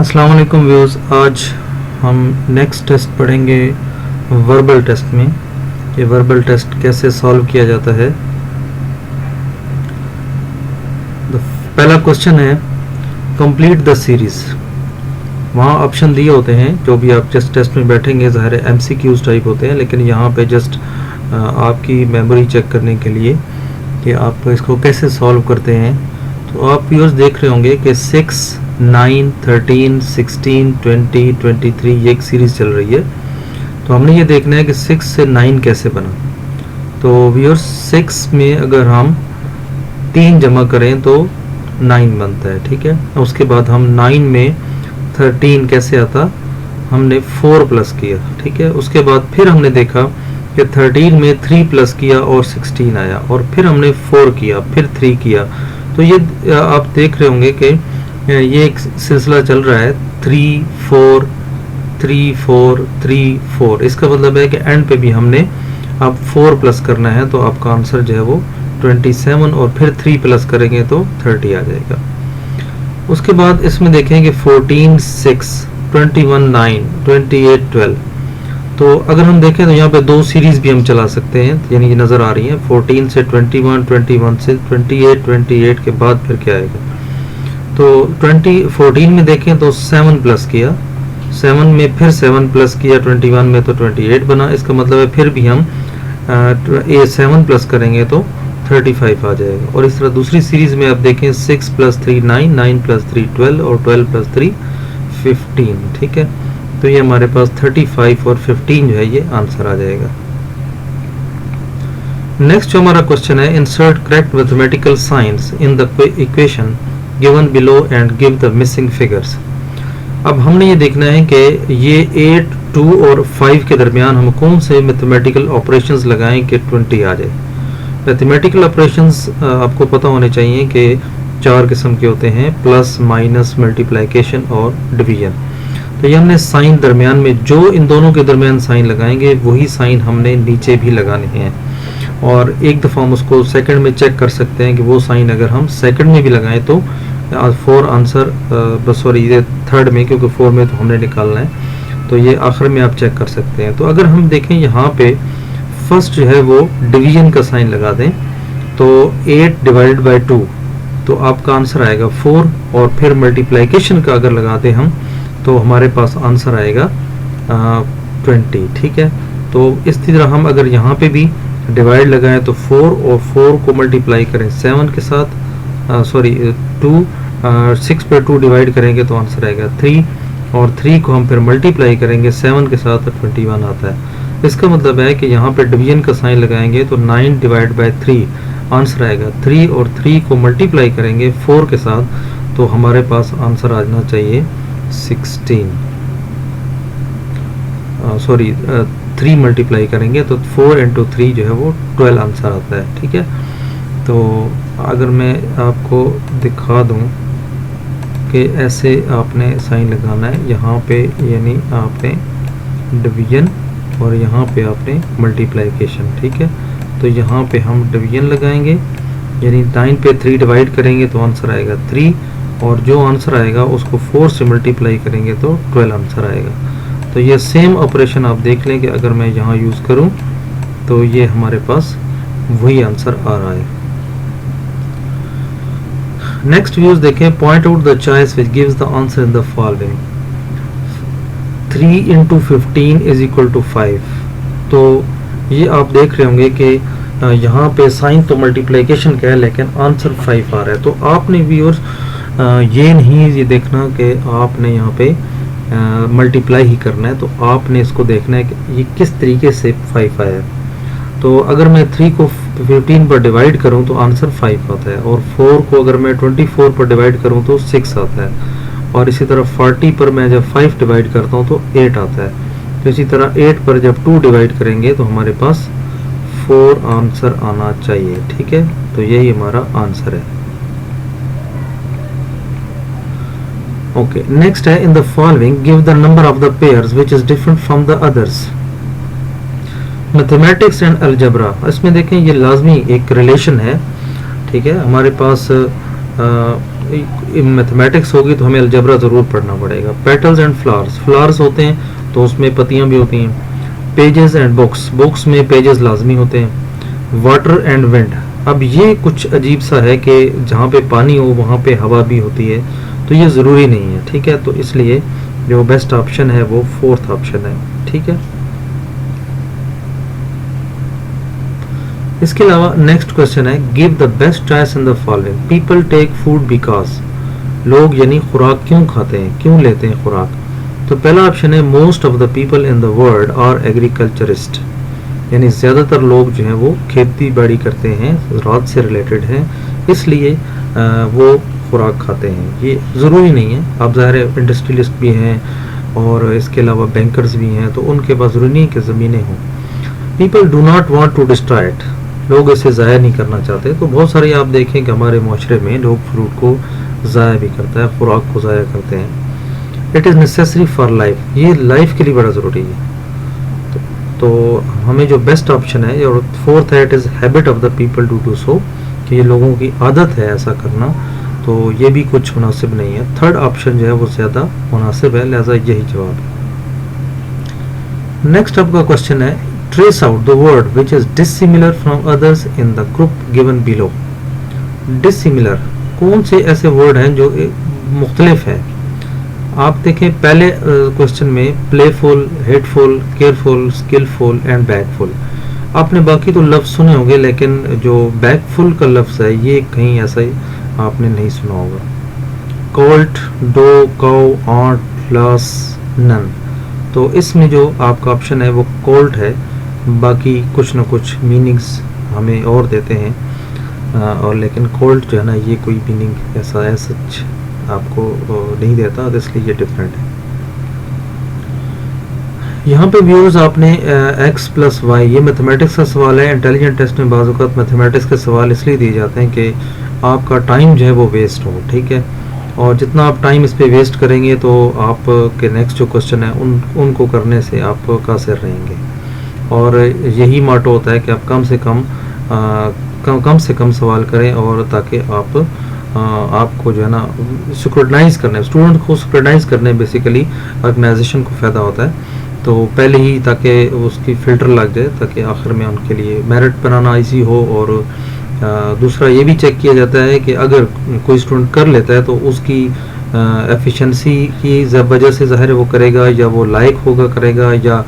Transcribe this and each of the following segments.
अस्सलाम वालेकुम व्यूअर्स, आज हम नेक्स्ट टेस्ट पढ़ेंगे वर्बल टेस्ट में। ये वर्बल टेस्ट कैसे सॉल्व किया जाता है। पहला क्वेश्चन है कंप्लीट द सीरीज। वहाँ ऑप्शन दिए होते हैं, जो भी आप जस्ट टेस्ट में बैठेंगे ज़ाहिर है MCQs टाइप होते हैं, लेकिन यहाँ पे जस्ट आपकी मेमोरी चेक करने के लिए कि आप इसको कैसे सॉल्व करते हैं। तो आप व्यूअर्स देख रहे होंगे कि 6, 9, 13, 16, 20, 23 ये एक सीरीज़ चल रही है। तो हमने ये देखना है कि 6 से 9 कैसे बना। तो व्यूअर्स 6 में अगर हम 3 जमा करें तो 9 बनता है, ठीक है। उसके बाद हम 9 में 13 कैसे आता, हमने 4 प्लस किया, ठीक है। उसके बाद फिर हमने देखा कि 13 में 3 प्लस किया और 16 आया, और फिर हमने 4 किया, फिर 3 किया। तो ये आप देख रहे होंगे कि ये एक सिलसिला चल रहा है 3 4 3 4 3 4। इसका मतलब है कि एंड पे भी हमने अब 4 प्लस करना है, तो आपका आंसर जो है वो 27, और फिर 3 प्लस करेंगे तो 30 आ जाएगा। उसके बाद इसमें देखें कि 14 6, 21 9, 28 12। तो अगर हम देखें तो यहाँ पे 2 सीरीज भी हम चला सकते हैं, यानी कि नज़र आ रही हैं 14 से 21, 21 से 28, 28 के बाद फिर क्या आएगा। तो 14 में देखें तो 7 प्लस किया, 7 में फिर 7 प्लस किया 21 में तो 28 बना। इसका मतलब है फिर भी हम 7 प्लस करेंगे तो 35 आ जाएगा। और इस तरह दूसरी सीरीज में आप देखें 6 प्लस 3 9, 9 प्लस 3 12 और 12 प्लस 3 15, ठीक है। तो ये हमारे पास 35 और 15 जो है ये आंसर आ जाएगा। नेक्स्ट जो हमारा क्वेश्चन है, insert correct mathematical science in the equation given below and give the missing figures. अब हमने ये देखना है कि ये 8, 2 और 5 के दरमियान हम कौन से मैथमेटिकल ऑपरेशंस लगाएं कि 20 आ जाए। मैथमेटिकल ऑपरेशंस आपको पता होने चाहिए कि 4 किस्म के होते हैं, प्लस, माइनस, मल्टीप्लिकेशन और डिवीजन। तो ये हमने साइन दरमियान में, जो इन दोनों के दरमियान साइन लगाएंगे वही साइन हमने नीचे भी लगाने हैं। और एक दफ़ा हम उसको सेकंड में चेक कर सकते हैं कि वो साइन अगर हम सेकंड में भी लगाएं तो 4 आंसर, सॉरी ये थर्ड में, क्योंकि 4 में तो हमने निकालना है, तो ये आखिर में आप चेक कर सकते हैं। तो अगर हम देखें यहाँ पे फर्स्ट जो है वो डिवीजन का साइन लगा दें, तो 8 डिवाइडेड बाई 2, तो आपका आंसर आएगा 4। और फिर मल्टीप्लिकेशन का अगर लगाते हम तो हमारे पास आंसर आएगा 20, ठीक है। तो इस तरह हम अगर यहाँ पे भी डिवाइड लगाएं तो 4, और 4 को मल्टीप्लाई करें 7 के साथ, 2, 6 पे 2 डिवाइड करेंगे तो आंसर आएगा 3, और 3 को हम फिर मल्टीप्लाई करेंगे 7 के साथ तो 21 आता है। इसका मतलब है कि यहाँ पे डिवीजन का साइन लगाएंगे तो 9 डिवाइड बाई 3 आंसर आएगा 3, और 3 को मल्टीप्लाई करेंगे 4 के साथ तो हमारे पास आंसर आ जाना चाहिए 16, 3 मल्टीप्लाई करेंगे तो 4 इंटू 3 जो है वो 12 आंसर आता है, ठीक है। तो अगर मैं आपको दिखा दूं कि ऐसे आपने साइन लगाना है, यहाँ पे यानी आपने डिवीजन और यहाँ पे आपने मल्टीप्लिकेशन, ठीक है। तो यहाँ पे हम डिवीजन लगाएंगे, यानी 9 पे 3 डिवाइड करेंगे तो आंसर आएगा 3, और जो आंसर आएगा उसको 4 से मल्टीप्लाई करेंगे तो 12 आंसर आएगा। तो ये सेम ऑपरेशन आप देख लें कि अगर मैं यहाँ यूज़ करूँ तो ये हमारे पास वही आंसर आ रहा है। नेक्स्ट व्यूज देखें, point out the choice which gives the answer in the following. 3 into 15 is equal to 5। तो ये आप देख रहे होंगे कि यहाँ पे साइन तो मल्टीप्लिकेशन का है लेकिन आंसर 5 आ रहा है। तो आपने व्यूअर्स ये नहीं ये देखना कि आपने यहाँ पे मल्टीप्लाई ही करना है, तो आपने इसको देखना है कि ये किस तरीके से 5 आया है। तो अगर मैं 3 को 15 पर डिवाइड करूं तो आंसर 5 आता है, और 4 को अगर मैं 24 पर डिवाइड करूं तो 6 आता है, और इसी तरह 40 पर मैं जब 5 डिवाइड करता हूं तो 8 आता है। तो इसी तरह 8 पर जब 2 डिवाइड करेंगे तो हमारे पास 4 आंसर आना चाहिए, ठीक है। तो यही हमारा आंसर है। ओके, नेक्स्ट है, in the following give the number of the pairs which is different from the others. Mathematics and algebra, इसमें देखें ये लाजमी एक रिलेशन है, ठीक है। हमारे पास मैथमेटिक्स होगी तो हमें अलजेब्रा ज़रूर पढ़ना पड़ेगा। पेटल्स एंड फ्लावर्स, फ्लावर्स होते हैं तो उसमें पत्तियां भी होती हैं। पेजेस एंड बुक्स, बुक्स में पेजेस लाजमी होते हैं। वाटर एंड विंड, अब ये कुछ अजीब सा है कि जहाँ पे पानी हो वहाँ पे हवा भी होती है, तो ये ज़रूरी नहीं है, ठीक है। तो इसलिए जो बेस्ट ऑप्शन है वो फोर्थ ऑप्शन है, ठीक है। इसके अलावा नेक्स्ट क्वेश्चन है, give the best choice in the following. People take food because, लोग यानी खुराक क्यों खाते हैं, क्यों लेते हैं खुराक। तो पहला ऑप्शन है, most of the people in the world are agriculturist, यानी ज़्यादातर लोग जो हैं वो खेती बाड़ी करते हैं, रात से रिलेटेड हैं, इसलिए वो खुराक खाते हैं। ये ज़रूरी नहीं है, आप ज़ाहिर है इंडस्ट्रियलिस्ट भी हैं और इसके अलावा बैंकर्स भी हैं, तो उनके पास ज़रूरी नहीं कि ज़मीनें हों। People do not want to destroy it, लोग इसे ज़ाया नहीं करना चाहते। तो बहुत सारे आप देखें कि हमारे माशरे में लोग फ्रूट को ज़ाया भी करते हैं, खुराक को ज़ाया करते हैं। It is necessary for life, ये लाइफ के लिए बड़ा ज़रूरी है। तो हमें जो बेस्ट ऑप्शन है, और फोर्थ है, it is habit of the people to do so, कि ये लोगों की आदत है ऐसा करना, तो ये भी कुछ मुनासिब नहीं है। थर्ड ऑप्शन जो है वो ज़्यादा मुनासिब है, लिहाजा यही जवाब है। नेक्स्ट आपका क्वेश्चन है, trace out the word which is dissimilar from others in the group given below. Dissimilar, कौन से ऐसे वर्ड हैं जो मुख्तलिफ है। आप देखें पहले क्वेश्चन में playful, hateful, careful, skillful and backful, आपने बाकी तो लफ्ज़ सुने होंगे, लेकिन जो बैकफुल का लफ्ज़ है ये कहीं ऐसा ही आपने नहीं सुना होगा। कोल्ट, डो, काउ, आंट, लास, नन, तो इसमें जो आपका ऑप्शन है वो कोल्ट है, बाकी कुछ ना कुछ मीनिंग्स हमें और देते हैं, और लेकिन कोल्ट जो है ना ये कोई मीनिंग ऐसा है सच आपको नहीं देता, तो इसलिए ये डिफरेंट है। यहाँ पे व्यूअर्स आपने x प्लस वाई, ये मैथमेटिक्स का सवाल है। इंटेलिजेंट टेस्ट में बाज़ औक़ात मैथमेटिक्स के सवाल इसलिए दिए जाते हैं कि आपका टाइम जो है वो वेस्ट हो, ठीक है। और जितना आप टाइम इस पे वेस्ट करेंगे तो आप के नेक्स्ट जो क्वेश्चन है उनको करने से आप कासिर रहेंगे। और यही मोटो होता है कि आप कम से कम सवाल करें, और ताकि आपको जो है ना स्क्रूटनाइज करने, स्टूडेंट को स्क्रूटनाइज करने बेसिकली ऑर्गेनाइजेशन को फ़ायदा होता है, तो पहले ही ताकि उसकी फ़िल्टर लग जाए, ताकि आखिर में उनके लिए मेरिट बनाना इजी हो। और दूसरा ये भी चेक किया जाता है कि अगर कोई स्टूडेंट कर लेता है तो उसकी एफिशिएंसी की वजह से ज़ाहिर है वो करेगा, या वो लायक होगा करेगा, या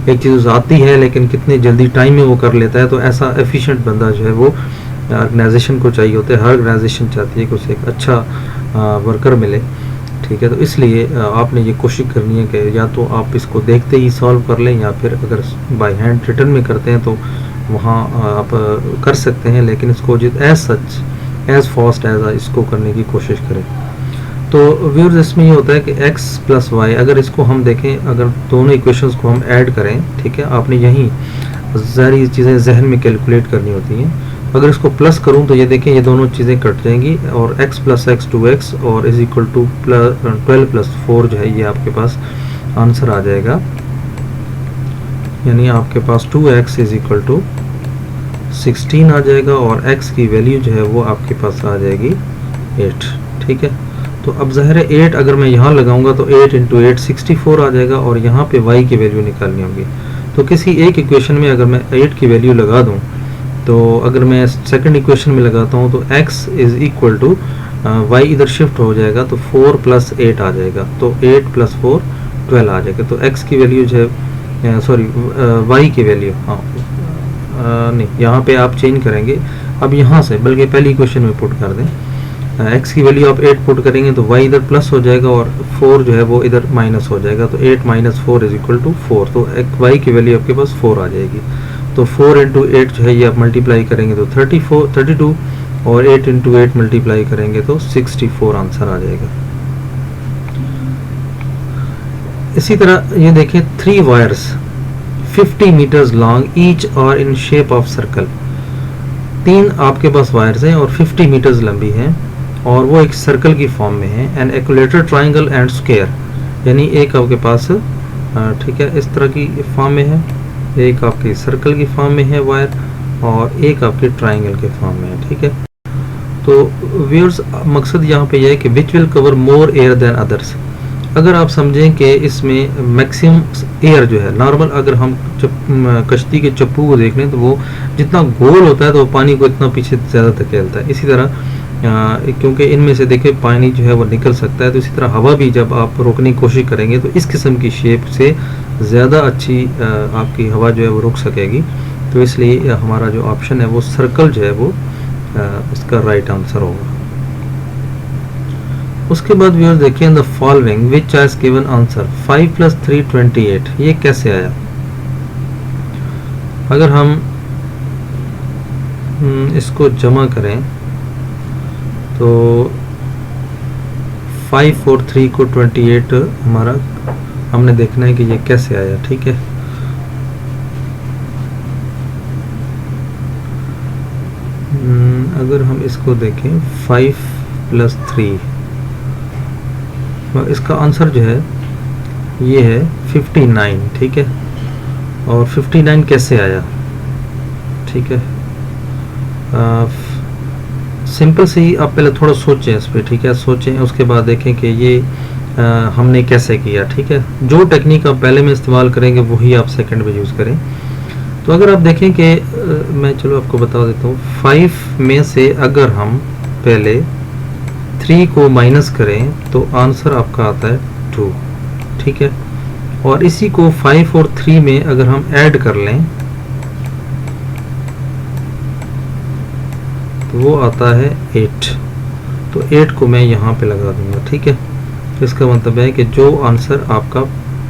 एक चीज़ आती है लेकिन कितने जल्दी टाइम में वो कर लेता है। तो ऐसा एफिशिएंट बंदा जो है वो ऑर्गेनाइजेशन को चाहिए होता है, हर ऑर्गेनाइजेशन चाहती है कि उसे एक अच्छा वर्कर मिले, ठीक है। तो इसलिए आपने ये कोशिश करनी है कि या तो आप इसको देखते ही सॉल्व कर लें, या फिर अगर बाय हैंड रिटर्न में करते हैं तो वहाँ आप कर सकते हैं, लेकिन इसको as such as fast as इसको करने की कोशिश करें। तो व्यूअर्स इसमें ये होता है कि x प्लस वाई, अगर इसको हम देखें, अगर दोनों इक्वेशंस को हम ऐड करें, ठीक है, आपने यहीं सारी चीज़ें जहन में कैलकुलेट करनी होती हैं। अगर इसको प्लस करूं तो ये देखें ये दोनों चीज़ें कट जाएंगी, और x प्लस एक्स 2x और इज इक्वल टू 12 प्लस 4 जो है ये आपके पास आंसर आ जाएगा। यानी आपके पास 2x इज इक्वल टू 16 आ जाएगा, और x की वैल्यू जो है वो आपके पास आ जाएगी 8, ठीक है। तो अब ज़ाहिर है 8 अगर मैं यहाँ लगाऊंगा तो 8 इंटू 8 64 आ जाएगा, और यहाँ पे y की वैल्यू निकालनी होगी। तो किसी एक इक्वेशन में अगर मैं 8 की वैल्यू लगा दूँ, तो अगर मैं सेकंड इक्वेशन में लगाता हूँ तो x is equal to y इधर शिफ्ट हो जाएगा, तो 4 प्लस 8 आ जाएगा, तो 8 प्लस 4 12 आ जाएगा। तो x की वैल्यू जो है y की वैल्यू, हाँ नहीं, यहाँ पे आप चेंज करेंगे अब यहाँ से, बल्कि पहली इक्वेशन में पुट कर दें। x की वैल्यू आप 8 पुट करेंगे तो y इधर प्लस हो जाएगा, और 4 जो है वो इधर माइनस हो जाएगा, तो 8 माइनस 4 इज इक्वल टू 4, तो y की वैल्यू आपके पास 4 आ जाएगी। तो 4 इंटू 8 जो है ये आप मल्टीप्लाई करेंगे तो 32, और 8 इंटू 8 मल्टीप्लाई करेंगे तो 64 आंसर आ जाएगा। इसी तरह ये देखें 3 वायर्स 50 मीटर्स लॉन्ग ईच और इन शेप ऑफ सर्कल, 3 आपके पास वायर्स हैं और 50 मीटर्स लंबी हैं, और वो एक सर्कल की फॉर्म में है। एन एक्यूलेटर ट्राइंगल एंड स्क्वायर, यानी एक आपके पास ठीक है इस तरह की फॉर्म में है, एक आपकी सर्कल की फॉर्म में है वायर, और एक आपके ट्राइंगल के फॉर्म में है, ठीक है। तो व्यूअर्स मकसद यहाँ पे यह है कि which will cover more air than others. अगर आप समझें कि इसमें मैक्सिमम एयर जो है नॉर्मल, अगर हम कश्ती के चप्पू को देख लें तो वो जितना गोल होता है तो वो पानी को इतना पीछे ज़्यादा धकेलता है। इसी तरह क्योंकि इनमें से देखिए पानी जो है वो निकल सकता है, तो इसी तरह हवा भी जब आप रोकने की कोशिश करेंगे तो इस किस्म की शेप से ज़्यादा अच्छी आपकी हवा जो है वो रुक सकेगी। तो इसलिए हमारा जो ऑप्शन है वो सर्कल जो है वो इसका राइट आंसर होगा। उसके बाद व्यूअर्स देखिए, इन the following which has given answer 5 + 3 28, ये कैसे आया? अगर हम इसको जमा करें तो 5 और 3 को 28 हमारा हमने देखना है कि ये कैसे आया। ठीक है, अगर हम इसको देखें 5 + 3, इसका आंसर जो है ये है 59। ठीक है, और 59 कैसे आया? ठीक है, सिंपल से ही आप पहले थोड़ा सोचें इस पर। ठीक है, सोचें, उसके बाद देखें कि ये हमने कैसे किया। ठीक है, जो टेक्निक आप पहले में इस्तेमाल करेंगे वही आप सेकंड में यूज़ करें। तो अगर आप देखें कि मैं चलो आपको बता देता हूँ, 5 में से अगर हम पहले 3 को माइनस करें तो आंसर आपका आता है 2। ठीक है, और इसी को 5 और 3 में अगर हम ऐड कर लें तो वो आता है 8। तो 8 को मैं यहाँ पे लगा दूंगा। ठीक है, तो इसका मतलब है कि जो आंसर आपका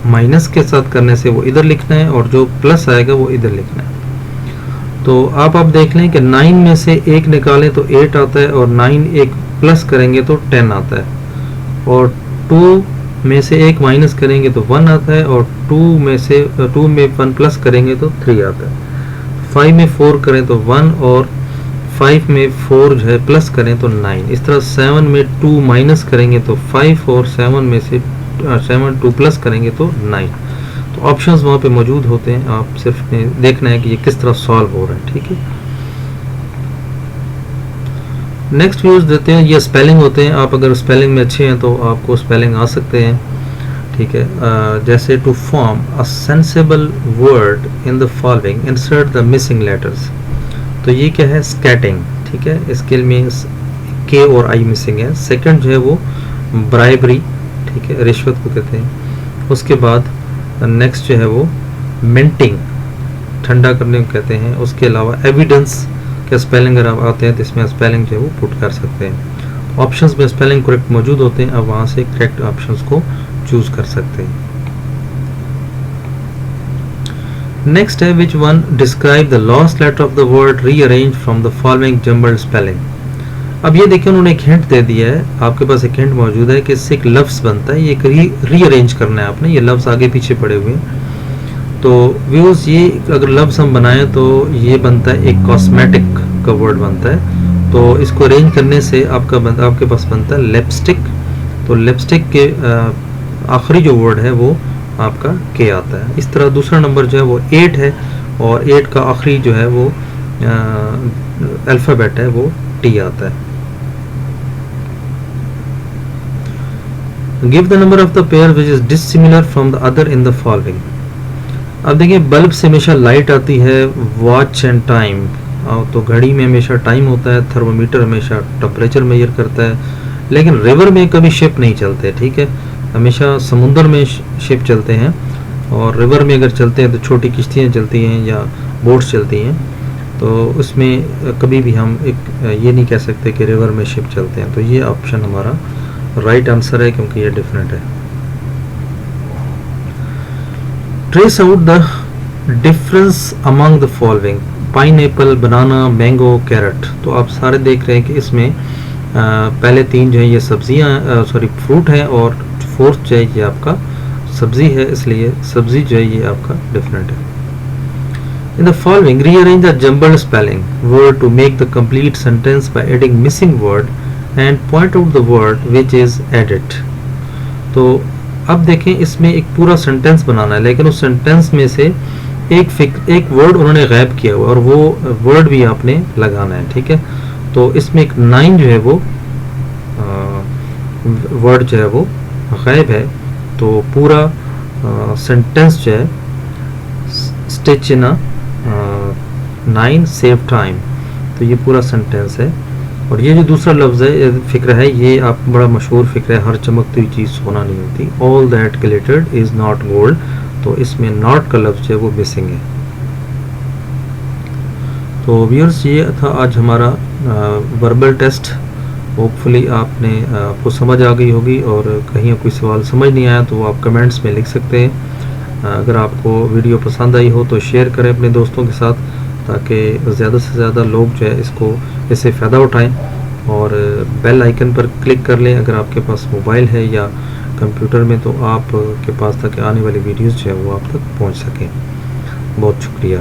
माइनस के साथ करने से वो इधर लिखना है और जो प्लस आएगा वो इधर लिखना है। तो आप देख लें कि 9 में से 1 निकालें तो 8 आता है, और 9 एक प्लस करेंगे तो 10 आता है, और 2 में से 1 माइनस करेंगे तो 1 आता है, और 2 में 1 प्लस करेंगे तो 3 आता है। 5 में 4 करें तो 1, और 5 में 4 जो है प्लस करें तो 9। इस तरह 7 में 2 माइनस करेंगे तो 5, और 7 में से 2 प्लस करेंगे तो 9। तो ऑप्शंस वहाँ पे मौजूद होते हैं, आप सिर्फ देखना है कि ये किस तरह सॉल्व हो रहा है। ठीक है, नेक्स्ट व्यूज देते हैं, ये स्पेलिंग होते हैं। आप अगर स्पेलिंग में अच्छे हैं तो आपको स्पेलिंग आ सकते हैं। ठीक है, जैसे to form a sensible word in the following insert the missing letters. तो ये क्या है? स्कैटिंग। ठीक है, इसके लिए के और आई मिसिंग है। सेकंड जो है वो ब्राइबरी, ठीक है, रिश्वत को कहते हैं। उसके बाद नेक्स्ट जो है वो मिंटिंग, ठंडा करने को कहते हैं। उसके अलावा एविडेंस के स्पेलिंग अगर आप आते हैं तो इसमें स्पेलिंग जो है वो पुट कर सकते हैं। ऑप्शंस में स्पेलिंग करेक्ट मौजूद होते हैं, आप वहाँ से करेक्ट ऑप्शंस को चूज कर सकते हैं। नेक्स्ट है which one describe the last letter of the word rearrange from the following jumbled spelling. अब ये देखिए उन्होंने एक हिंट दे दिया है, आपके पास एक हिंट मौजूद है कि इससे एक लफ्ज़ बनता है, ये रीअरेंज करना है आपने, ये लफ्ज़ आगे पीछे पड़े हुए हैं। तो व्यूज ये अगर लफ्ज़ हम बनाएं तो ये बनता है एक कॉस्मेटिक का वर्ड बनता है। तो इसको अरेंज करने से आपके पास बनता है लिपस्टिक। तो लिपस्टिक के आखिरी जो वर्ड है वो आपका के आता है। इस तरह दूसरा नंबर जो है वो 8 है, और 8 का आखिरी जो है वो अल्फ़ाबेट है वो टी आता है। Give the number of the pair which is dissimilar from the other in the following. अब देखिए बल्ब से हमेशा लाइट आती है, वॉच एंड टाइम, तो घड़ी में हमेशा टाइम होता है, थर्मोमीटर हमेशा टेम्परेचर मेजर करता है, लेकिन रिवर में कभी शिप नहीं चलते। ठीक है, हमेशा समुंदर में शिप चलते हैं, और रिवर में अगर चलते हैं तो छोटी किश्तियाँ चलती हैं या बोट्स चलती हैं। तो उसमें कभी भी हम ये नहीं कह सकते कि रिवर में शिप चलते हैं। तो ये ऑप्शन हमारा राइट आंसर है, क्योंकि ये डिफरेंट है। Trace out the difference among the following, pineapple, banana, mango, carrot. तो आप सारे देख रहे हैं कि इसमें पहले 3 जो है ये सब्जियां फ्रूट है, और फोर्थ जो है ये आपका सब्जी है, इसलिए सब्जी जो है ये आपका डिफरेंट है। In the following rearrange the jumbled spelling word to make the complete sentence by adding missing word and point out the word which is added. तो अब देखें इसमें एक पूरा सेंटेंस बनाना है, लेकिन उस सेंटेंस में से एक वर्ड उन्होंने गायब किया हुआ, और वो वर्ड भी आपने लगाना है। ठीक है, तो इसमें एक 9 जो है वो वर्ड जो है वो गायब है। तो पूरा सेंटेंस जो है स्टिच इन 9 सेव टाइम, तो ये पूरा सेंटेंस है। और ये जो दूसरा लफ्ज़ है, फ़िक्र है, ये आप बड़ा मशहूर फ़िक्र है, हर चमकती हुई चीज़ सोना नहीं होती। All that glittered is not gold, तो इसमें नॉट का लफ्ज़ है वो मिसिंग है। तो व्यूअर्स, ये था आज हमारा वर्बल टेस्ट। होपफुली आपको समझ आ गई होगी, और कहीं कोई सवाल समझ नहीं आया तो आप कमेंट्स में लिख सकते हैं। अगर आपको वीडियो पसंद आई हो तो शेयर करें अपने दोस्तों के साथ, ताकि ज़्यादा से ज़्यादा लोग जो है इससे फ़ायदा उठाएं। और बेल आइकन पर क्लिक कर लें अगर आपके पास मोबाइल है या कंप्यूटर में, तो आपके पास तक आने वाली वीडियोज़ जो है वो आप तक पहुँच सकें। बहुत शुक्रिया।